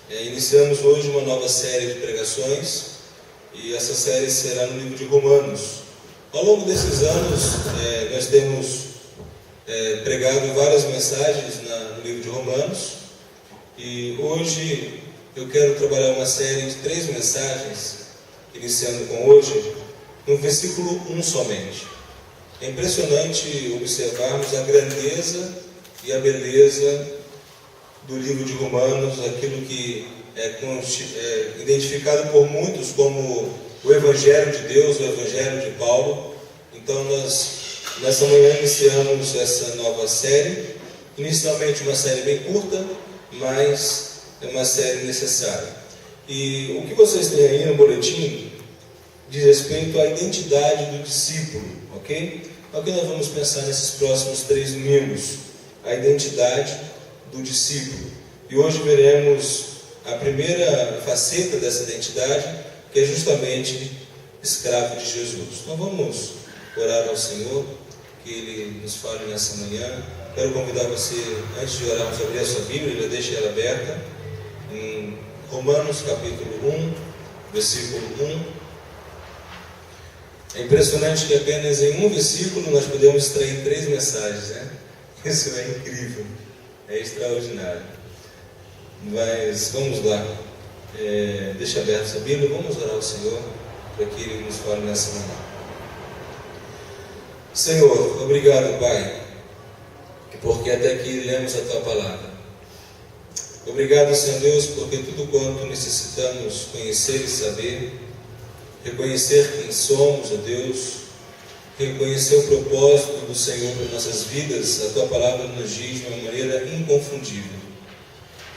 Iniciamos hoje uma nova série de pregações e essa série será no livro de Romanos. Ao longo desses anos, nós temos pregado várias mensagens no livro de Romanos e hoje eu quero trabalhar uma série de 3 mensagens, iniciando com hoje, no versículo 1 somente. É impressionante observarmos a grandeza e a beleza do livro de Romanos, aquilo que é identificado por muitos como o Evangelho de Deus, o Evangelho de Paulo. Então nós, nessa manhã, iniciamos essa nova série, inicialmente uma série bem curta, mas é uma série necessária. E o que vocês têm aí no boletim diz respeito à identidade do discípulo, ok? É o que nós vamos pensar nesses próximos 3 domingos, a identidade do discípulo. E hoje veremos a primeira faceta dessa identidade, que é justamente escravo de Jesus. Então vamos orar ao Senhor, que Ele nos fale nessa manhã. Quero convidar você, antes de orarmos, a abrir a sua Bíblia, já deixe ela aberta, em Romanos capítulo 1, versículo 1. É impressionante que apenas em um versículo nós podemos extrair 3 mensagens, né? Isso é incrível. É extraordinário. Mas vamos lá. Deixa aberta essa Bíblia. Vamos orar ao Senhor para que Ele nos fale nessa manhã. Senhor, obrigado, Pai, porque até aqui lemos a Tua palavra. Obrigado, Senhor Deus, porque tudo quanto necessitamos conhecer e saber, reconhecer quem somos, ó Deus, reconhecer o propósito do Senhor para nossas vidas, a Tua palavra nos diz de uma maneira inconfundível.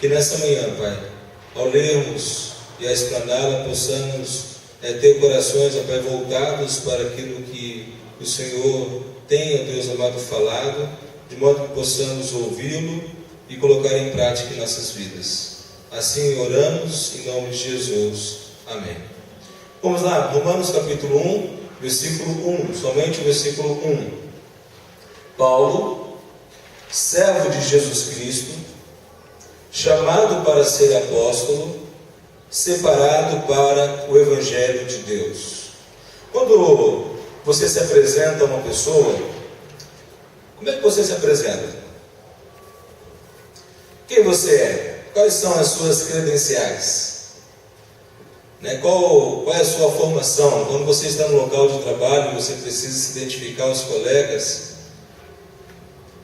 Que nessa manhã, Pai, ao lermos e a explaná-la, possamos ter corações, ó Pai, voltados para aquilo que o Senhor tem, ó Deus amado, falado, de modo que possamos ouvi-lo e colocar em prática em nossas vidas. Assim oramos em nome de Jesus. Amém. Vamos lá, Romanos capítulo 1, versículo 1, somente o versículo 1. Paulo, servo de Jesus Cristo, chamado para ser apóstolo, separado para o Evangelho de Deus. Quando você se apresenta a uma pessoa, como é que você se apresenta? Quem você é? Quais são as suas credenciais? Qual é a sua formação? Quando você está no local de trabalho, você precisa se identificar aos colegas.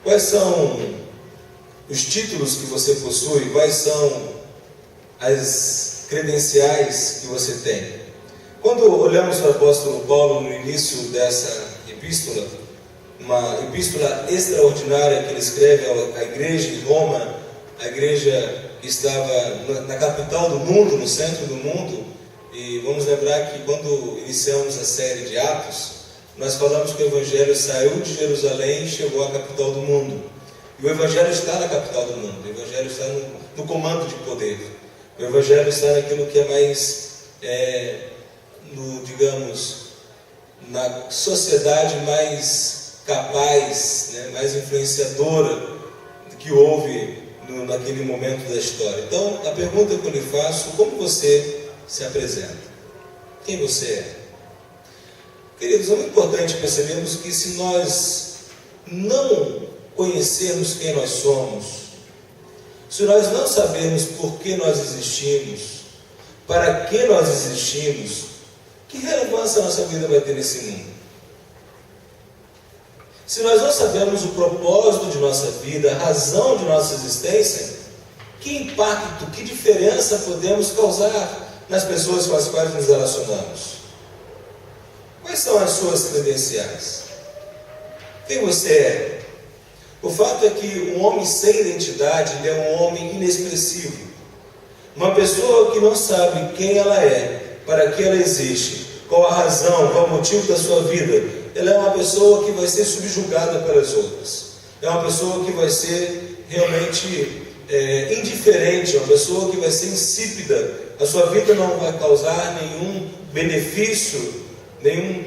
Quais são os títulos que você possui? Quais são as credenciais que você tem? Quando olhamos para o apóstolo Paulo no início dessa epístola, uma epístola extraordinária que ele escreve à igreja em Roma, a igreja que estava na capital do mundo, no centro do mundo. E vamos lembrar que quando iniciamos a série de Atos, nós falamos que o Evangelho saiu de Jerusalém e chegou à capital do mundo. E o Evangelho está na capital do mundo, o Evangelho está no comando de poder. O Evangelho está naquilo que é mais, na sociedade mais capaz, mais influenciadora que houve naquele momento da história. Então, a pergunta que eu lhe faço: como você se apresenta? Quem você é? Queridos, é muito importante percebermos que se nós não conhecermos quem nós somos, se nós não sabermos por que nós existimos, para que nós existimos, que relevância a nossa vida vai ter nesse mundo? Se nós não sabemos o propósito de nossa vida, a razão de nossa existência, que impacto, que diferença podemos causar nas pessoas com as quais nos relacionamos? Quais são as suas credenciais? Quem você é? O fato é que um homem sem identidade, ele é um homem inexpressivo. Uma pessoa que não sabe quem ela é, para que ela existe, qual a razão, qual o motivo da sua vida, ela é uma pessoa que vai ser subjugada pelas outras. É uma pessoa que vai ser realmente indiferente, uma pessoa que vai ser insípida. A sua vida não vai causar nenhum benefício, nenhum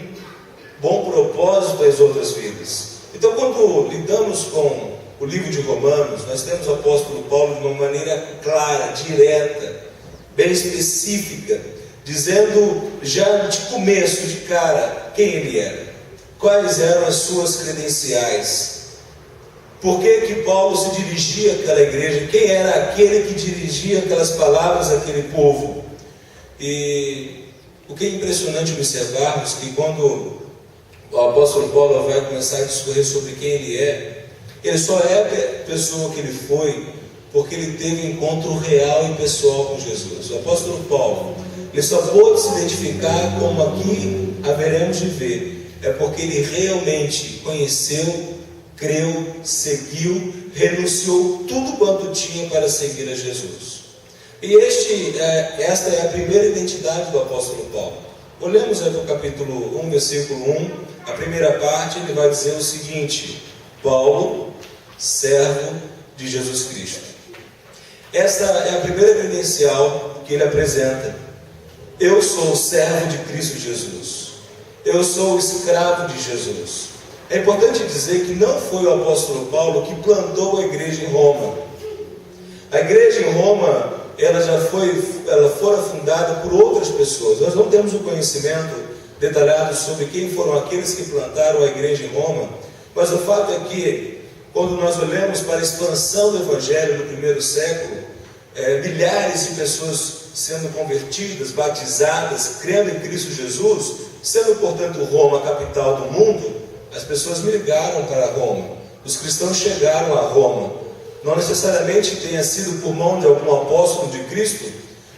bom propósito às outras vidas. Então, quando lidamos com o livro de Romanos, nós temos o apóstolo Paulo de uma maneira clara, direta, bem específica, dizendo já de começo, de cara, quem ele era, quais eram as suas credenciais, por que Paulo se dirigia àquela igreja, quem era aquele que dirigia aquelas palavras àquele povo. E o que é impressionante observarmos que quando o apóstolo Paulo vai começar a discorrer sobre quem ele só é a pessoa que ele foi porque ele teve um encontro real e pessoal com Jesus. O apóstolo Paulo, ele só pôde se identificar como aqui haveremos de ver, é porque ele realmente conheceu, creu, seguiu, renunciou tudo quanto tinha para seguir a Jesus. E esta é a primeira identidade do apóstolo Paulo. Olhamos aí para o capítulo 1, versículo 1, a primeira parte, ele vai dizer o seguinte: Paulo, servo de Jesus Cristo. Esta é a primeira credencial que ele apresenta. Eu sou servo de Cristo Jesus. Eu sou escravo de Jesus. É importante dizer que não foi o apóstolo Paulo que plantou a igreja em Roma. A igreja em Roma, ela fora fundada por outras pessoas. Nós não temos o conhecimento detalhado sobre quem foram aqueles que plantaram a igreja em Roma, mas o fato é que, quando nós olhamos para a expansão do Evangelho no primeiro século, milhares de pessoas sendo convertidas, batizadas, crendo em Cristo Jesus, sendo, portanto, Roma a capital do mundo, as pessoas migraram para Roma. Os cristãos chegaram a Roma. Não necessariamente tenha sido por mão de algum apóstolo de Cristo,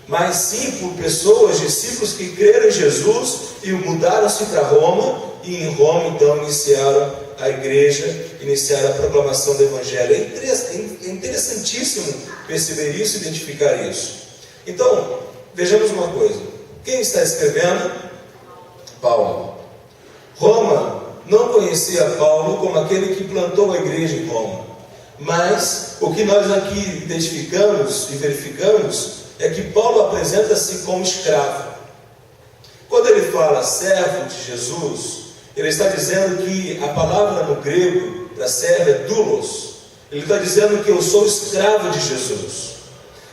mas sim por pessoas, discípulos que creram em Jesus e mudaram-se para Roma, e em Roma então iniciaram a igreja, iniciaram a proclamação do Evangelho. É interessantíssimo perceber isso e identificar isso. Então, vejamos uma coisa. Quem está escrevendo? Paulo. Roma não conhecia Paulo como aquele que plantou a igreja em Roma. Mas o que nós aqui identificamos e verificamos é que Paulo apresenta-se como escravo. Quando ele fala servo de Jesus, ele está dizendo que a palavra no grego para servo é doulos. Ele está dizendo que eu sou escravo de Jesus.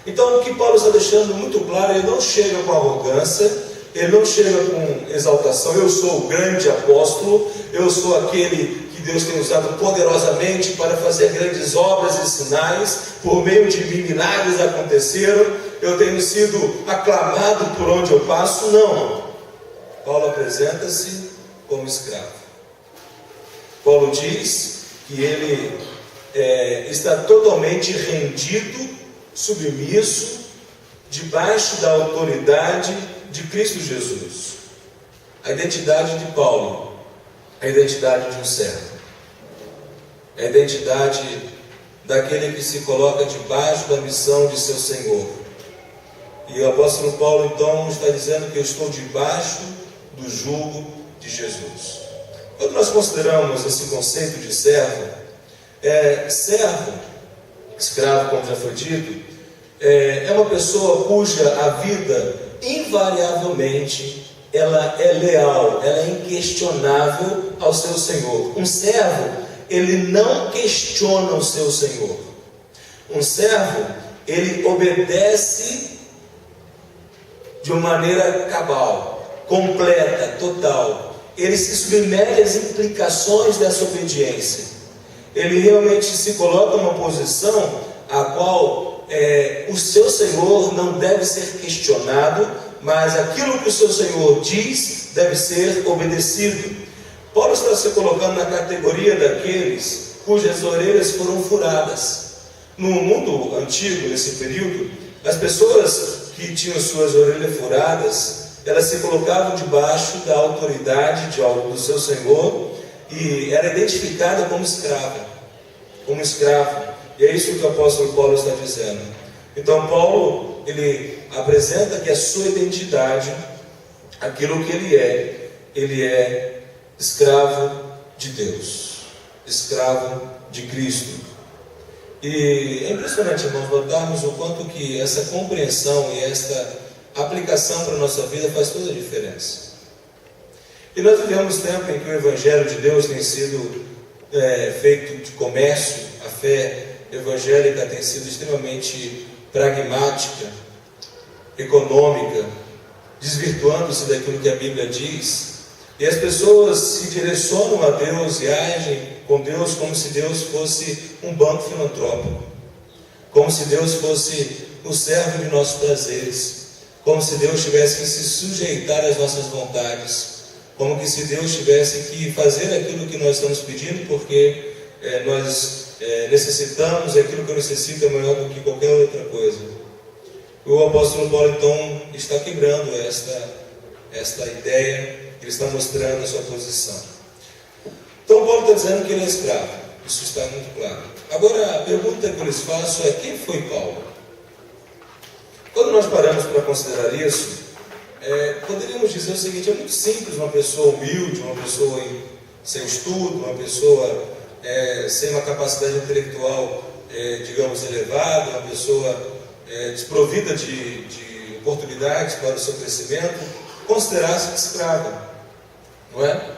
Então o que Paulo está deixando muito claro, ele não chega com arrogância, ele não chega com exaltação. Eu sou o grande apóstolo, eu sou aquele que Deus tem usado poderosamente para fazer grandes obras e sinais, por meio de mim milagres aconteceram, eu tenho sido aclamado por onde eu passo. Não. Paulo apresenta-se como escravo. Paulo diz que ele está totalmente rendido, submisso, debaixo da autoridade de Cristo Jesus. A identidade de Paulo é a identidade de um servo, é a identidade daquele que se coloca debaixo da missão de seu Senhor. E o apóstolo Paulo então está dizendo que eu estou debaixo do jugo de Jesus. Quando nós consideramos esse conceito de servo, servo, escravo, como já foi dito, é uma pessoa cuja a vida invariavelmente ela é leal, ela é inquestionável ao seu Senhor. Um servo, ele não questiona o seu Senhor. Um servo, ele obedece de uma maneira cabal, completa, total. Ele se submete às implicações dessa obediência. Ele realmente se coloca numa posição a qual o seu Senhor não deve ser questionado, mas aquilo que o seu Senhor diz deve ser obedecido. Paulo está se colocando na categoria daqueles cujas orelhas foram furadas. No mundo antigo, nesse período, as pessoas que tinham suas orelhas furadas, elas se colocavam debaixo da autoridade do seu Senhor e era identificada como escrava, como escravo. E é isso que o apóstolo Paulo está dizendo. Então Paulo, ele apresenta que a sua identidade, aquilo que ele é escravo de Deus, escravo de Cristo. E é impressionante, irmãos, notarmos o quanto que essa compreensão e esta aplicação para a nossa vida faz toda a diferença. E nós vivemos tempo em que o Evangelho de Deus tem sido feito de comércio, a fé evangélica tem sido extremamente pragmática. econômica, desvirtuando-se daquilo que a Bíblia diz, e as pessoas se direcionam a Deus e agem com Deus como se Deus fosse um banco filantrópico, como se Deus fosse o servo de nossos prazeres, como se Deus tivesse que se sujeitar às nossas vontades, como que se Deus tivesse que fazer aquilo que nós estamos pedindo, porque nós necessitamos, e aquilo que eu necessito é maior do que qualquer outra coisa. O apóstolo Paulo então está quebrando esta ideia, ele está mostrando a sua posição. Então Paulo está dizendo que ele é escravo, isso está muito claro. Agora a pergunta que eu lhes faço é: quem foi Paulo? Quando nós paramos para considerar isso, poderíamos dizer o seguinte: é muito simples uma pessoa humilde, uma pessoa sem estudo, uma pessoa sem uma capacidade intelectual, digamos, elevada, uma pessoa desprovida de oportunidades para o seu crescimento, considerar-se escrava, não é?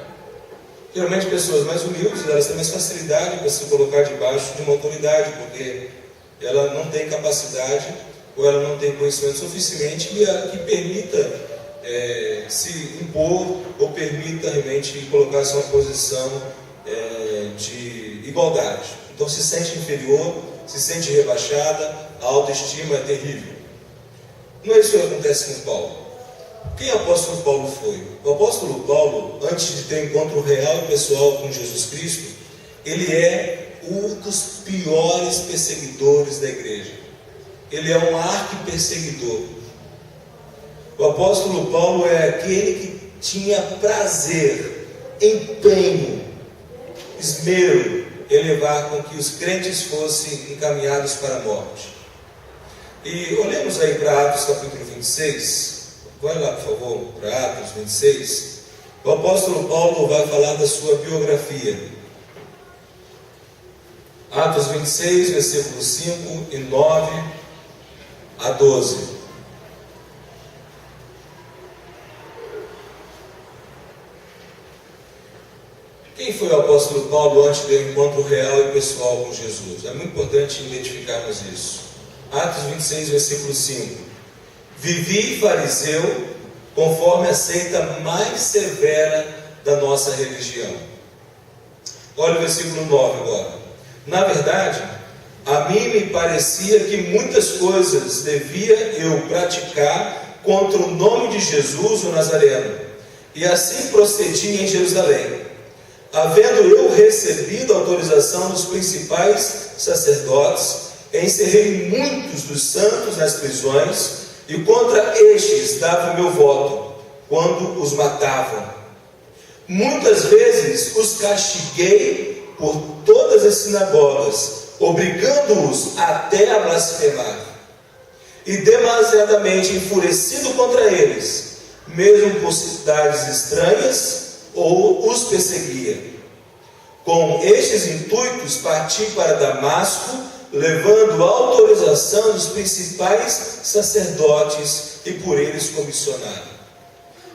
Geralmente pessoas mais humildes, elas têm mais facilidade para se colocar debaixo de uma autoridade, porque ela não tem capacidade ou ela não tem conhecimento suficiente que permita se impor ou permita realmente colocar-se em uma posição de igualdade. Então se sente inferior, se sente rebaixada, a autoestima é terrível. Não é isso que acontece com Paulo. Quem o apóstolo Paulo foi? O apóstolo Paulo, antes de ter um encontro real e pessoal com Jesus Cristo, ele é um dos piores perseguidores da igreja. Ele é um arqui-perseguidor. O apóstolo Paulo é aquele que tinha prazer, empenho, esmero em levar com que os crentes fossem encaminhados para a morte. E olhemos aí para Atos capítulo 26. Vai lá, por favor, para Atos 26. O apóstolo Paulo vai falar da sua biografia. Atos 26, versículos 5 e 9 a 12. Quem foi o apóstolo Paulo antes do encontro real e pessoal com Jesus? É muito importante identificarmos isso. Atos 26, versículo 5. Vivi fariseu, conforme a seita mais severa da nossa religião. Olha o versículo 9 agora. Na verdade, a mim me parecia que muitas coisas devia eu praticar contra o nome de Jesus, o Nazareno, e assim procedi em Jerusalém. Havendo eu recebido a autorização dos principais sacerdotes, encerrei muitos dos santos nas prisões, e contra estes dava o meu voto, quando os matavam. Muitas vezes os castiguei por todas as sinagogas, obrigando-os até a blasfemar. E demasiadamente enfurecido contra eles, mesmo por cidades estranhas, ou os perseguia. Com estes intuitos parti para Damasco, levando a autorização dos principais sacerdotes e por eles comissionado.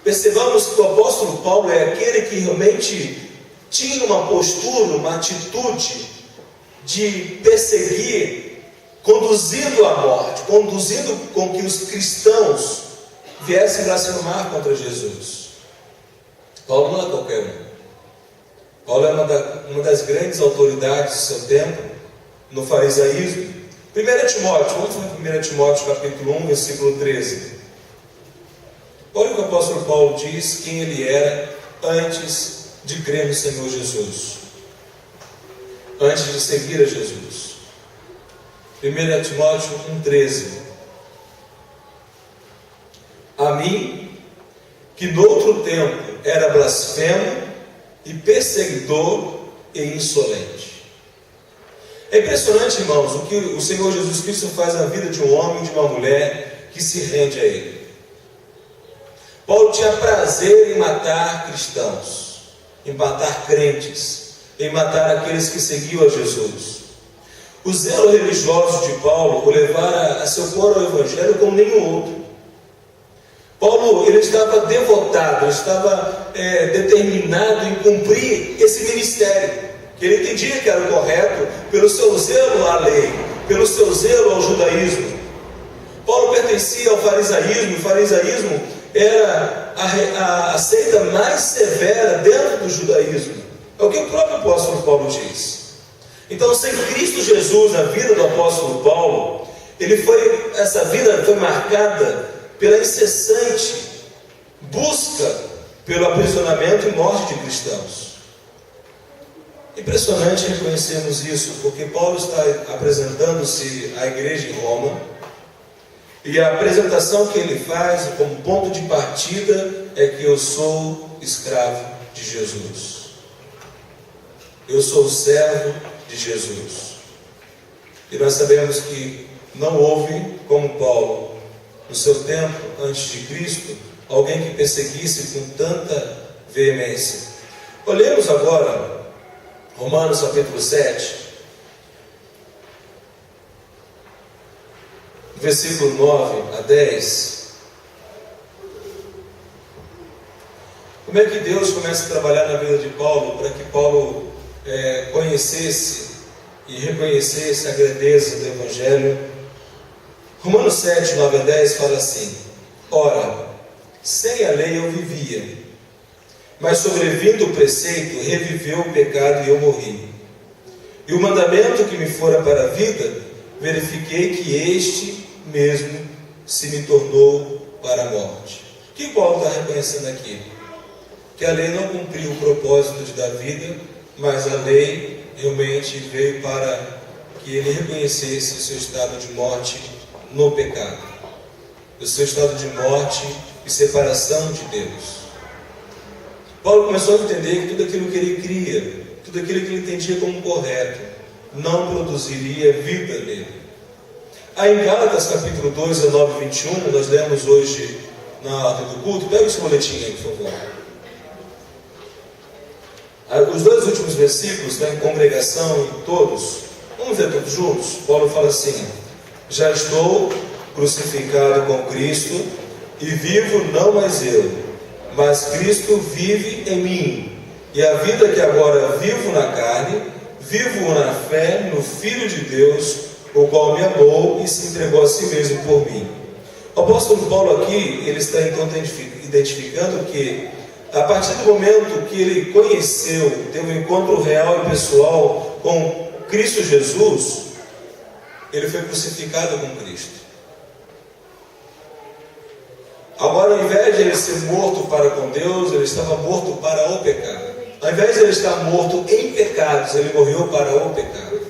Percebamos que o apóstolo Paulo é aquele que realmente tinha uma postura, uma atitude de perseguir, conduzindo à morte, conduzindo com que os cristãos viessem blasfemar contra Jesus. Paulo não é qualquer um. Paulo é uma das grandes autoridades do seu tempo no farisaísmo. 1 Timóteo, vamos para 1 Timóteo capítulo 1, versículo 13. Olha o que o apóstolo Paulo diz, quem ele era antes de crer no Senhor Jesus, antes de seguir a Jesus. 1 Timóteo 1,13. A mim, que noutro tempo era blasfemo e perseguidor e insolente. É impressionante, irmãos, o que o Senhor Jesus Cristo faz na vida de um homem e de uma mulher que se rende a Ele. Paulo tinha prazer em matar cristãos, em matar crentes, em matar aqueles que seguiam a Jesus. O zelo religioso de Paulo o levara a se opor ao Evangelho como nenhum outro. Paulo, ele estava devotado, ele estava determinado em cumprir esse ministério, que ele entendia que era o correto, pelo seu zelo à lei, pelo seu zelo ao judaísmo. Paulo pertencia ao farisaísmo. O farisaísmo era a seita mais severa dentro do judaísmo. É o que o próprio apóstolo Paulo diz. Então, sem Cristo Jesus na vida do apóstolo Paulo, essa vida foi marcada pela incessante busca pelo aprisionamento e morte de cristãos. Impressionante reconhecermos isso, porque Paulo está apresentando-se à igreja em Roma, e a apresentação que ele faz como ponto de partida é que eu sou escravo de Jesus. Eu sou servo de Jesus. E nós sabemos que não houve, como Paulo, no seu tempo, antes de Cristo, alguém que perseguisse com tanta veemência. Olhemos agora Romanos capítulo 7, versículo 9 a 10. Como é que Deus começa a trabalhar na vida de Paulo para que Paulo conhecesse e reconhecesse a grandeza do Evangelho? Romanos 7, 9 a 10 fala assim: ora, sem a lei eu vivia, mas sobrevindo o preceito, reviveu o pecado e eu morri. E o mandamento que me fora para a vida, verifiquei que este mesmo se me tornou para a morte. O que Paulo está reconhecendo aqui? Que a lei não cumpriu o propósito de dar vida, mas a lei realmente veio para que ele reconhecesse o seu estado de morte no pecado, o seu estado de morte e separação de Deus. Paulo começou a entender que tudo aquilo que ele cria, tudo aquilo que ele entendia como correto, não produziria vida nele. Aí em Gálatas capítulo 2, 19 e 21, nós lemos hoje na ordem do culto. Pega esse boletim aí, por favor. Os dois últimos versículos, em congregação e todos, vamos ver todos juntos. Paulo fala assim: já estou crucificado com Cristo, e vivo não mais eu, mas Cristo vive em mim. E a vida que agora vivo na carne, vivo na fé no Filho de Deus, o qual me amou e se entregou a si mesmo por mim. O apóstolo Paulo aqui, ele está então identificando que a partir do momento que ele conheceu, teve um encontro real e pessoal com Cristo Jesus, ele foi crucificado com Cristo. Agora, ao invés de ele ser morto para com Deus, ele estava morto para o pecado. Ao invés de ele estar morto em pecados, ele morreu para o pecado.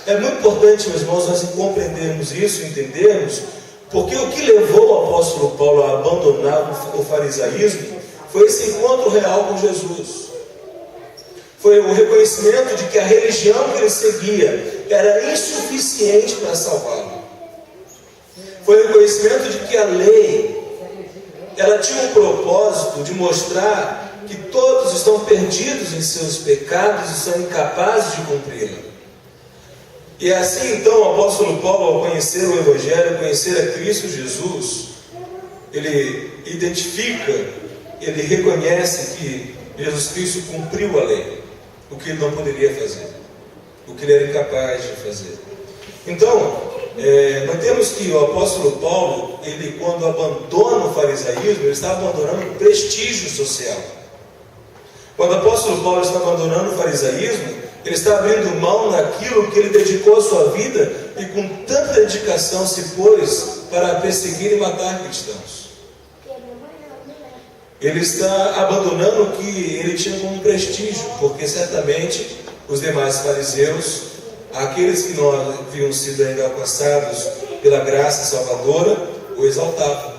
É muito importante, meus irmãos, nós compreendermos isso, entendermos, porque o que levou o apóstolo Paulo a abandonar o farisaísmo foi esse encontro real com Jesus. Foi o reconhecimento de que a religião que ele seguia era insuficiente para salvá-lo. Foi o reconhecimento de que a lei, ela tinha um propósito de mostrar que todos estão perdidos em seus pecados e são incapazes de cumpri-la. E assim então o apóstolo Paulo, ao conhecer o Evangelho, conhecer a Cristo Jesus, ele identifica, ele reconhece que Jesus Cristo cumpriu a lei, o que ele não poderia fazer, o que ele era incapaz de fazer. Então, nós temos que o apóstolo Paulo, ele quando abandona o farisaísmo, ele está abandonando o prestígio social. Quando o apóstolo Paulo está abandonando o farisaísmo, ele está abrindo mão daquilo que ele dedicou a sua vida e com tanta dedicação se pôs para perseguir e matar cristãos. Ele está abandonando o que ele tinha como prestígio, porque certamente os demais fariseus, aqueles que não haviam sido ainda alcançados pela graça salvadora, o exaltavam.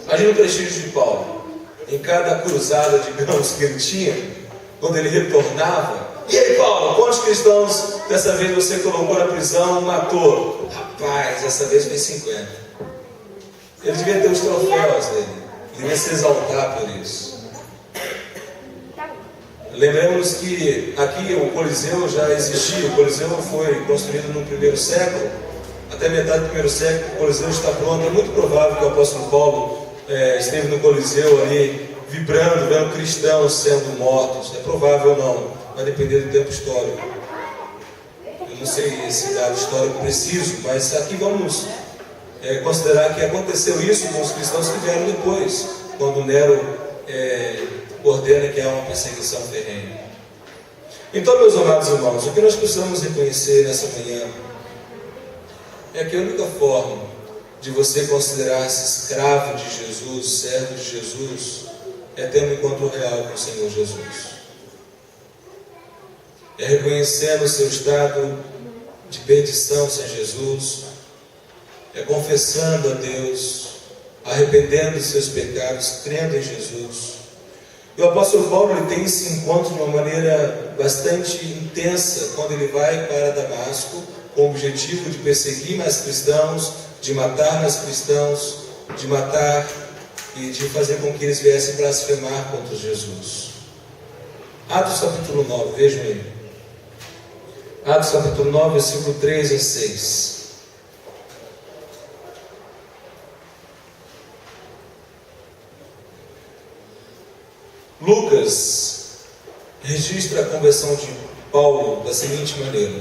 Imagina o prestígio de Paulo. Em cada cruzada, digamos, que ele tinha, quando ele retornava: e aí, Paulo, quantos cristãos dessa vez você colocou na prisão, matou? Rapaz, dessa vez foi 50. Ele devia ter os troféus dele, devia se exaltar por isso. Lembremos que aqui o Coliseu já existia. O Coliseu foi construído no primeiro século. Até metade do primeiro século o Coliseu está pronto. É muito provável que o apóstolo Paulo esteve no Coliseu ali, vibrando, vendo cristãos sendo mortos. É provável ou não, vai depender do tempo histórico. Eu não sei esse dado histórico preciso, mas aqui vamos considerar que aconteceu isso com os cristãos que vieram depois, quando Nero ordena que há uma perseguição ferrenha. Então, meus amados irmãos, o que nós precisamos reconhecer nessa manhã é que a única forma de você considerar-se escravo de Jesus, servo de Jesus, é ter um encontro real com o Senhor Jesus. É reconhecendo o seu estado de perdição sem Jesus, é confessando a Deus, arrependendo dos seus pecados, crendo em Jesus. E o apóstolo Paulo ele tem esse encontro de uma maneira bastante intensa quando ele vai para Damasco com o objetivo de perseguir mais cristãos, de matar mais cristãos, de matar e de fazer com que eles viessem blasfemar contra Jesus. Atos capítulo 9, vejam aí. Atos capítulo 9, versículo 3 a 6. Lucas registra a conversão de Paulo da seguinte maneira: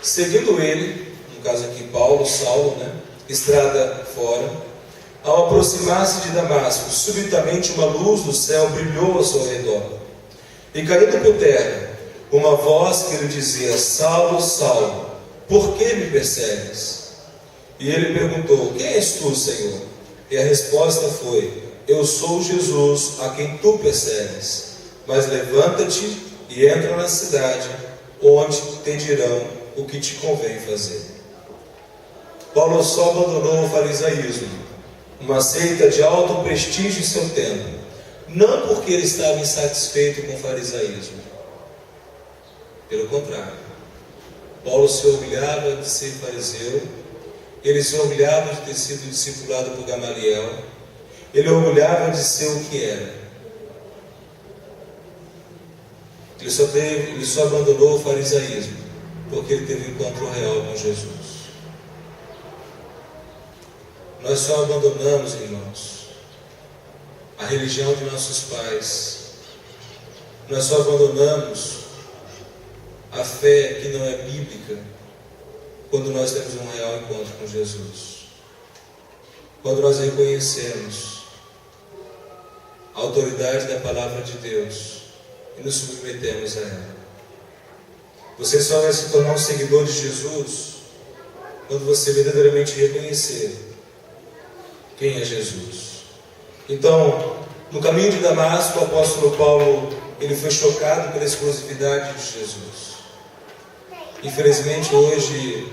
seguindo ele, no caso aqui Paulo, Saulo, estrada fora, ao aproximar-se de Damasco, subitamente uma luz do céu brilhou ao seu redor, e caindo por terra, uma voz que lhe dizia: Saulo, Saulo, por que me persegues? E ele perguntou: quem és tu, Senhor? E a resposta foi: eu sou Jesus a quem tu persegues, mas levanta-te e entra na cidade, onde te dirão o que te convém fazer. Paulo só abandonou o farisaísmo, uma seita de alto prestígio em seu tempo, não porque ele estava insatisfeito com o farisaísmo. Pelo contrário, Paulo se orgulhava de ser fariseu, ele se orgulhava de ter sido discipulado por Gamaliel, ele orgulhava de ser o que era. Ele só abandonou o farisaísmo porque ele teve um encontro real com Jesus. Nós só abandonamos, irmãos, a religião de nossos pais. Nós só abandonamos a fé que não é bíblica quando nós temos um real encontro com Jesus. Quando nós reconhecemos a autoridade da palavra de Deus e nos submetemos a ela. Você só vai se tornar um seguidor de Jesus quando você verdadeiramente reconhecer quem é Jesus. Então, no caminho de Damasco, o apóstolo Paulo ele foi chocado pela exclusividade de Jesus. Infelizmente, hoje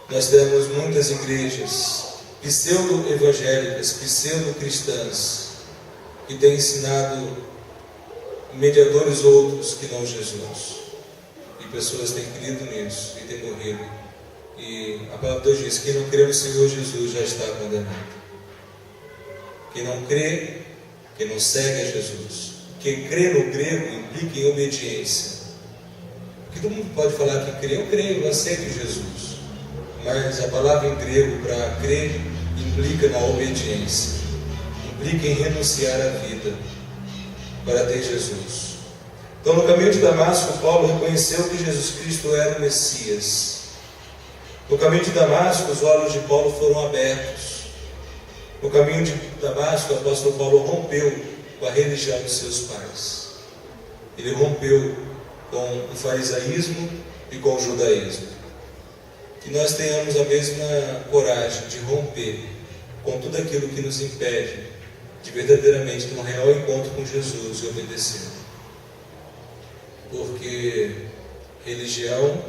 nós temos muitas igrejas pseudo-evangélicas, pseudo-cristãs, que têm ensinado mediadores outros que não Jesus. E pessoas têm crido nisso e têm morrido. E a palavra de Deus diz: quem não crê no Senhor Jesus já está condenado. Quem não crê, quem não segue a Jesus. Quem crê no grego implica em obediência. Porque todo mundo pode falar que crê, eu creio, eu aceito Jesus. Mas a palavra em grego para crer implica na obediência. Implica em renunciar à vida para ter Jesus. Então, no caminho de Damasco, Paulo reconheceu que Jesus Cristo era o Messias. No caminho de Damasco, os olhos de Paulo foram abertos. No caminho de Damasco, o apóstolo Paulo rompeu com a religião dos seus pais. Ele rompeu com o farisaísmo e com o judaísmo. Que nós tenhamos a mesma coragem de romper com tudo aquilo que nos impede de verdadeiramente ter um real encontro com Jesus e obedecer. Porque religião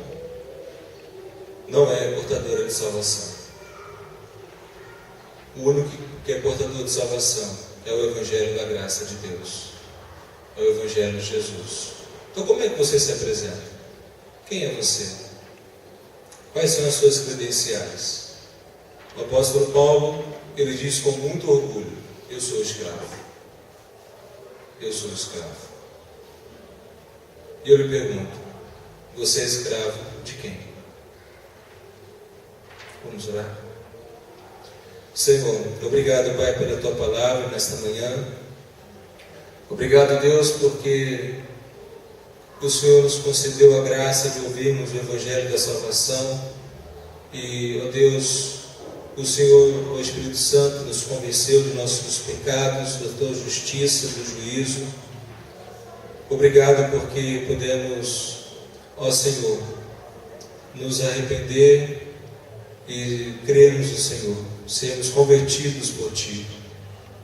não é portadora de salvação. O único que é portador de salvação é o Evangelho da graça de Deus. É o Evangelho de Jesus. Então, como é que você se apresenta? Quem é você? Quais são as suas credenciais? O apóstolo Paulo, ele diz com muito orgulho: eu sou escravo. Eu sou escravo. E eu lhe pergunto: você é escravo de quem? Vamos orar? Senhor, obrigado, Pai, pela Tua palavra nesta manhã. Obrigado, Deus, porque o Senhor nos concedeu a graça de ouvirmos o Evangelho da salvação. E, ó Deus, o Senhor, o Espírito Santo, nos convenceu dos nossos pecados, da tua justiça, do juízo. Obrigado porque podemos, ó Senhor, nos arrepender e crermos no Senhor, sermos convertidos por Ti.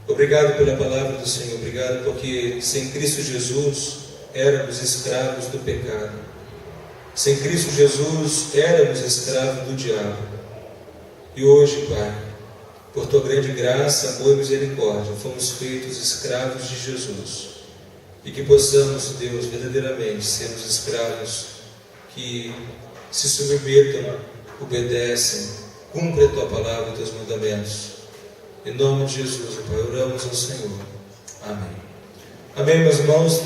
Obrigado pela palavra do Senhor, obrigado porque sem Cristo Jesus éramos escravos do pecado. Sem Cristo Jesus éramos escravos do diabo. E hoje, Pai, por Tua grande graça, amor e misericórdia, fomos feitos escravos de Jesus. E que possamos, Deus, verdadeiramente sermos escravos que se submetam, obedecem, cumprem a Tua palavra e Teus mandamentos. Em nome de Jesus, Pai, oramos ao Senhor. Amém. Amém, meus irmãos.